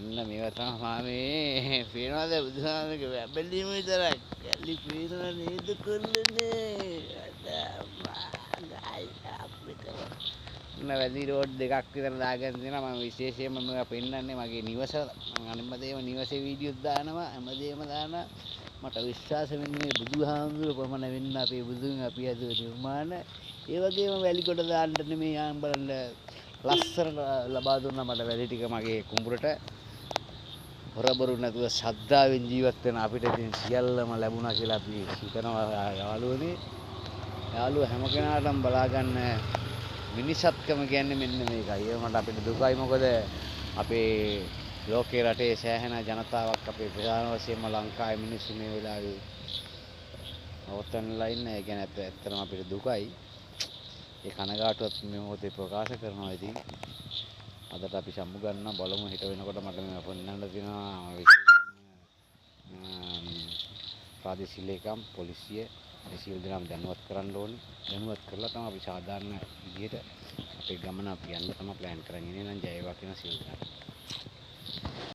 මෙන්න මේවා තමයි මේ පේනවාද බුදුහාමගේ වැබැලීම විතරයි. කැලි පේනව නේද කොල්ලනේ. වැදි රෝඩ් දෙකක් විතර දාගෙන තියෙනවා. මම විශේෂයෙන්ම මේවා පෙන්නන්නේ මගේ නිවස. මම හැමදේම නිවසේ වීඩියෝස් දානවා. හැමදේම දානවා. මට විශ්වාස වෙන්නේ මේ බුදුහාමුදුරුවෝ පමණ වෙන්න අපේ බුදුන් අපි අද නිර්මාණ. ඒ වගේම වැලි කොට දාන්න නෙමෙයි ආන් බලන්න ලස්සන ලබා දුන්නා මට වැලි ටික මගේ කුඹුරට. හොරබරු නැතුව ශ්‍රද්ධාවෙන් ජීවත් වෙන අපිට ඉතින් සියල්ලම ලැබුණා කියලා අපි හිතනවා යාළුවනේ. යාළුවෝ හැම කෙනාටම බලා ගන්න මිනිසත්කම කියන්නේ මෙන්න මේකයි. ඒ මට අපිට දුකයි මොකද අපේ ලෝකේ රටේ සෑහෙන ජනතාවක් අපේ ප්‍රධාන වශයෙන්ම ලංකාවේ මිනිස්සු මේ වෙලාවේ අවතන්ලා ඉන්නේ. ඒ කියන්නේ ඇත්තටම අපිට දුකයි. ඒ කනගාටුවත් මේ මොහොතේ ප්‍රකාශ කරනවා. ඉතින් අදට අපි සම්මු ගන්න බලමු හිට වෙනකොට මට මේ පොන්නන්න තියෙනවා විශේෂයෙන්ම ප්‍රාදේශීය ලේකම් පොලිසිය මේ සියලු දෙනාම දැනුවත් කරන්න ඕනේ. දැනුවත් කරලා තමයි අපි සාධාරණ විදිහට අපේ ගමන අපි යන්න තමයි ප්ලෑන් කරන්නේ. එහෙනම් ජය වේවා කියන සියලු දෙනාට.